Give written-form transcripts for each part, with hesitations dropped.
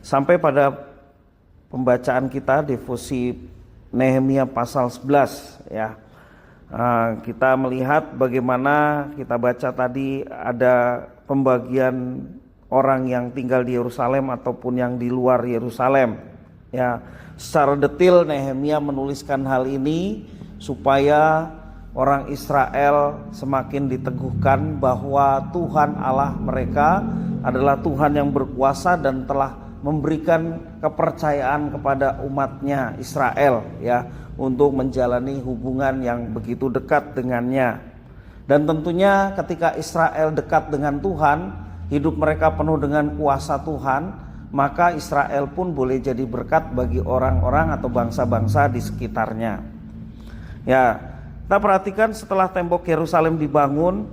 sampai pada pembacaan kita devosi Nehemia pasal 11 ya. Kita melihat bagaimana kita baca tadi ada pembagian orang yang tinggal di Yerusalem ataupun yang di luar Yerusalem ya. Secara detail Nehemia menuliskan hal ini supaya orang Israel semakin diteguhkan bahwa Tuhan Allah mereka adalah Tuhan yang berkuasa dan telah memberikan kepercayaan kepada umatnya Israel ya, untuk menjalani hubungan yang begitu dekat dengannya. Dan tentunya ketika Israel dekat dengan Tuhan, hidup mereka penuh dengan kuasa Tuhan, maka Israel pun boleh jadi berkat bagi orang-orang atau bangsa-bangsa di sekitarnya. Ya, kita perhatikan setelah tembok Yerusalem dibangun,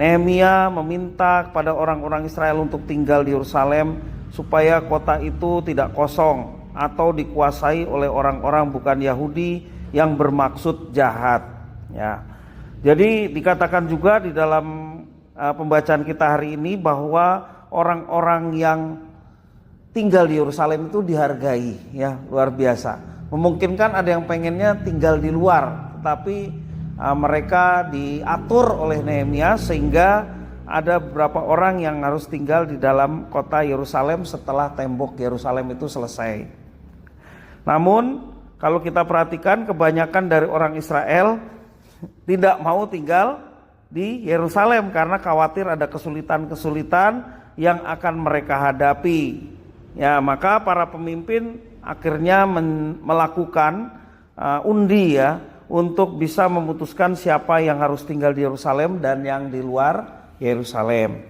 Nehemia meminta kepada orang-orang Israel untuk tinggal di Yerusalem supaya kota itu tidak kosong atau dikuasai oleh orang-orang bukan Yahudi yang bermaksud jahat ya. Jadi dikatakan juga di dalam pembacaan kita hari ini bahwa orang-orang yang tinggal di Yerusalem itu dihargai ya, luar biasa. Memungkinkan ada yang pengennya tinggal di luar, tapi mereka diatur oleh Nehemia sehingga ada beberapa orang yang harus tinggal di dalam kota Yerusalem setelah tembok Yerusalem itu selesai. Namun kalau kita perhatikan, kebanyakan dari orang Israel tidak mau tinggal di Yerusalem karena khawatir ada kesulitan-kesulitan yang akan mereka hadapi. Ya, maka para pemimpin akhirnya melakukan undi ya, untuk bisa memutuskan siapa yang harus tinggal di Yerusalem dan yang di luar Yerusalem.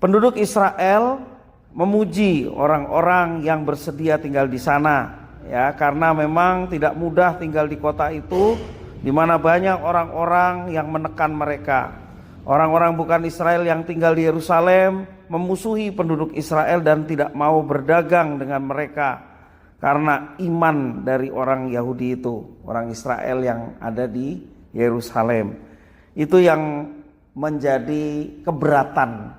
Penduduk Israel memuji orang-orang yang bersedia tinggal di sana ya, karena memang tidak mudah tinggal di kota itu di mana banyak orang-orang yang menekan mereka. Orang-orang bukan Israel yang tinggal di Yerusalem memusuhi penduduk Israel dan tidak mau berdagang dengan mereka karena iman dari orang Yahudi itu, orang Israel yang ada di Yerusalem. Itu yang menjadi keberatan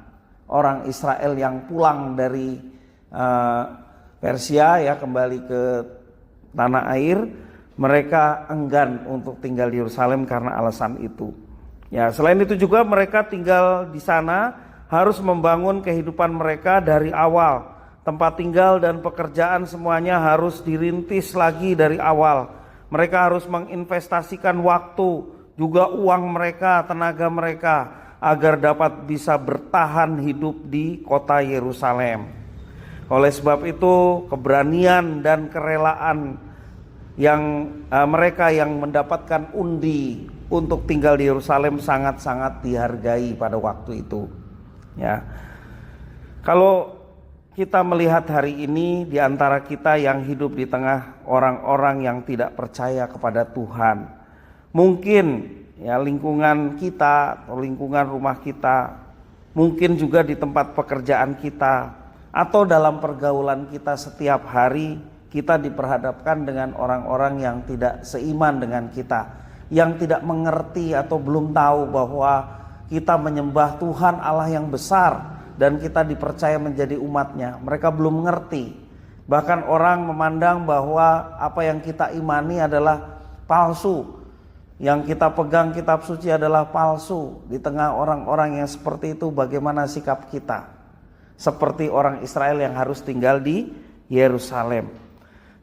orang Israel yang pulang dari Persia ya, kembali ke tanah air. Mereka enggan untuk tinggal di Yerusalem karena alasan itu. Ya, selain itu juga mereka tinggal di sana harus membangun kehidupan mereka dari awal. Tempat tinggal dan pekerjaan semuanya harus dirintis lagi dari awal. Mereka harus menginvestasikan waktu, juga uang mereka, tenaga mereka, agar dapat bisa bertahan hidup di kota Yerusalem. Oleh sebab itu, keberanian dan kerelaan yang mereka yang mendapatkan undi untuk tinggal di Yerusalem sangat-sangat dihargai pada waktu itu. Ya, kalau kita melihat hari ini di antara kita yang hidup di tengah orang-orang yang tidak percaya kepada Tuhan, mungkin ya lingkungan kita atau lingkungan rumah kita, mungkin juga di tempat pekerjaan kita atau dalam pergaulan kita setiap hari, kita diperhadapkan dengan orang-orang yang tidak seiman dengan kita, yang tidak mengerti atau belum tahu bahwa kita menyembah Tuhan Allah yang besar dan kita dipercaya menjadi umatnya. Mereka belum mengerti. Bahkan orang memandang bahwa apa yang kita imani adalah palsu, yang kita pegang kitab suci adalah palsu. Di tengah orang-orang yang seperti itu, bagaimana sikap kita? Seperti orang Israel yang harus tinggal di Yerusalem.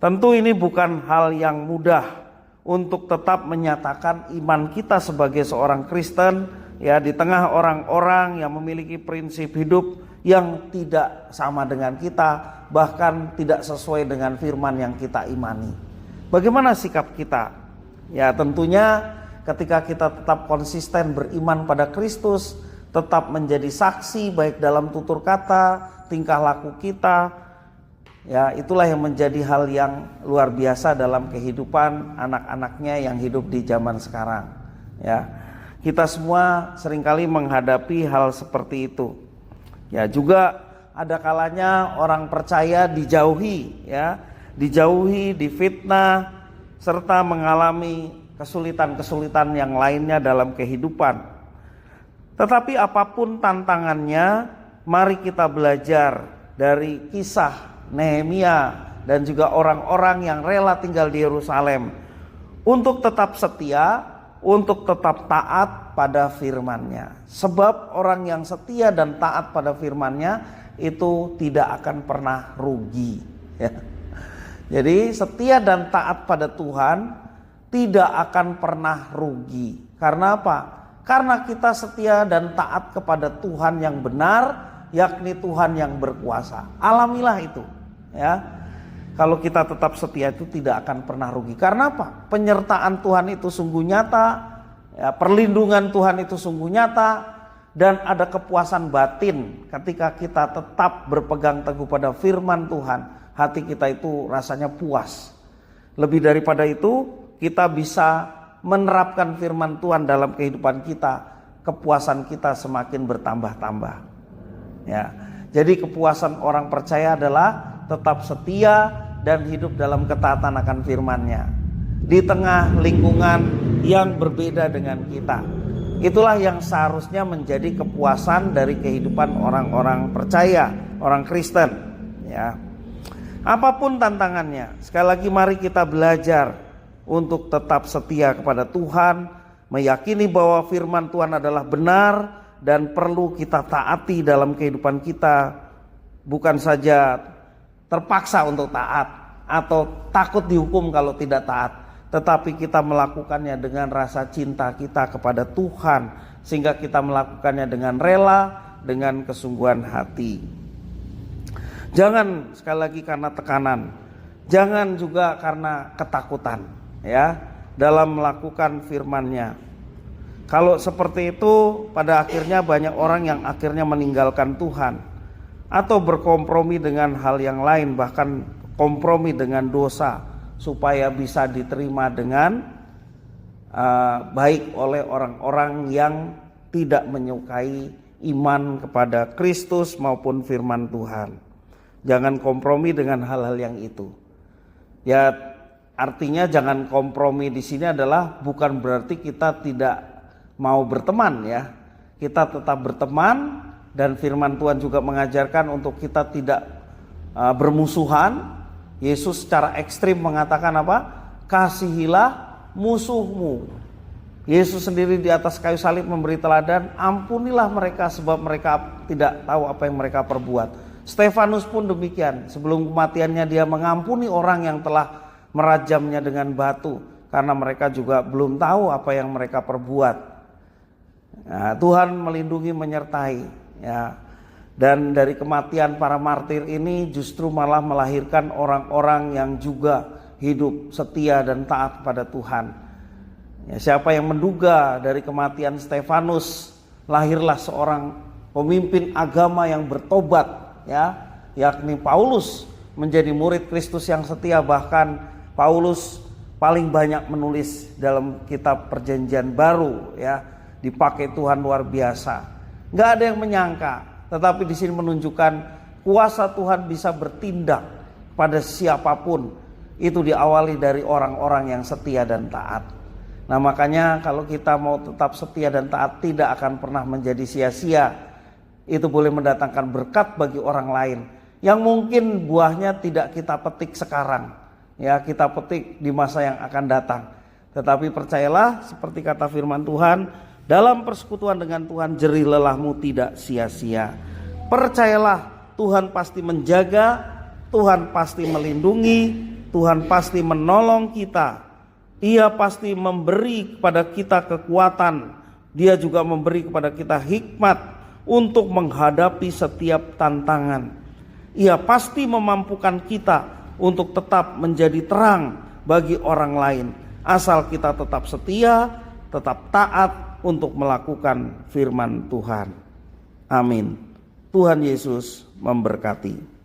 Tentu ini bukan hal yang mudah untuk tetap menyatakan iman kita sebagai seorang Kristen ya, di tengah orang-orang yang memiliki prinsip hidup yang tidak sama dengan kita, bahkan tidak sesuai dengan firman yang kita imani. Bagaimana sikap kita? Ya, tentunya ketika kita tetap konsisten beriman pada Kristus, tetap menjadi saksi baik dalam tutur kata, tingkah laku kita, ya itulah yang menjadi hal yang luar biasa dalam kehidupan anak-anaknya yang hidup di zaman sekarang. Ya, kita semua seringkali menghadapi hal seperti itu. Ya, juga ada kalanya orang percaya dijauhi, ya, dijauhi, difitnah, serta mengalami kesulitan-kesulitan yang lainnya dalam kehidupan. Tetapi apapun tantangannya, mari kita belajar dari kisah Nehemia dan juga orang-orang yang rela tinggal di Yerusalem untuk tetap setia, untuk tetap taat pada firman-Nya. Sebab orang yang setia dan taat pada firman-Nya itu tidak akan pernah rugi. Ya. Jadi setia dan taat pada Tuhan tidak akan pernah rugi. Karena apa? Karena kita setia dan taat kepada Tuhan yang benar, yakni Tuhan yang berkuasa. Alamilah itu, ya. Kalau kita tetap setia itu tidak akan pernah rugi. Karena apa? Penyertaan Tuhan itu sungguh nyata, ya, perlindungan Tuhan itu sungguh nyata, dan ada kepuasan batin ketika kita tetap berpegang teguh pada firman Tuhan. Hati kita itu rasanya puas. Lebih daripada itu, kita bisa menerapkan firman Tuhan dalam kehidupan kita, kepuasan kita semakin bertambah-tambah. Ya, jadi kepuasan orang percaya adalah tetap setia dan hidup dalam ketaatan akan firman-Nya di tengah lingkungan yang berbeda dengan kita. Itulah yang seharusnya menjadi kepuasan dari kehidupan orang-orang percaya, orang Kristen. Ya, apapun tantangannya, sekali lagi mari kita belajar untuk tetap setia kepada Tuhan, meyakini bahwa firman Tuhan adalah benar dan perlu kita taati dalam kehidupan kita. Bukan saja terpaksa untuk taat atau takut dihukum kalau tidak taat, tetapi kita melakukannya dengan rasa cinta kita kepada Tuhan, sehingga kita melakukannya dengan rela, dengan kesungguhan hati. Jangan sekali lagi karena tekanan, jangan juga karena ketakutan, ya, dalam melakukan firman-Nya. Kalau seperti itu, pada akhirnya banyak orang yang akhirnya meninggalkan Tuhan atau berkompromi dengan hal yang lain, bahkan kompromi dengan dosa supaya bisa diterima dengan baik oleh orang-orang yang tidak menyukai iman kepada Kristus maupun firman Tuhan. Jangan kompromi dengan hal-hal yang itu. Ya, artinya jangan kompromi di sini adalah bukan berarti kita tidak mau berteman, ya. Kita tetap berteman, dan firman Tuhan juga mengajarkan untuk kita tidak bermusuhan. Yesus secara ekstrim mengatakan apa? Kasihilah musuhmu. Yesus sendiri di atas kayu salib memberi teladan, ampunilah mereka sebab mereka tidak tahu apa yang mereka perbuat. Stefanus pun demikian, sebelum kematiannya dia mengampuni orang yang telah merajamnya dengan batu, karena mereka juga belum tahu apa yang mereka perbuat. Nah, Tuhan melindungi, menyertai, ya. Dan dari kematian para martir ini justru malah melahirkan orang-orang yang juga hidup setia dan taat pada Tuhan. Ya, siapa yang menduga dari kematian Stefanus lahirlah seorang pemimpin agama yang bertobat, ya, yakni Paulus menjadi murid Kristus yang setia. Bahkan Paulus paling banyak menulis dalam kitab Perjanjian Baru, ya, dipakai Tuhan luar biasa. Nggak ada yang menyangka, tetapi di sini menunjukkan kuasa Tuhan bisa bertindak pada siapapun. Itu diawali dari orang-orang yang setia dan taat. Nah, makanya kalau kita mau tetap setia dan taat, tidak akan pernah menjadi sia-sia. Itu boleh mendatangkan berkat bagi orang lain yang mungkin buahnya tidak kita petik sekarang, ya, kita petik di masa yang akan datang. Tetapi percayalah, seperti kata firman Tuhan, dalam persekutuan dengan Tuhan jerih lelahmu tidak sia-sia. Percayalah, Tuhan pasti menjaga, Tuhan pasti melindungi, Tuhan pasti menolong kita. Ia pasti memberi kepada kita kekuatan. Dia juga memberi kepada kita hikmat untuk menghadapi setiap tantangan. Ia pasti memampukan kita untuk tetap menjadi terang bagi orang lain, asal kita tetap setia, tetap taat untuk melakukan firman Tuhan. Amin. Tuhan Yesus memberkati.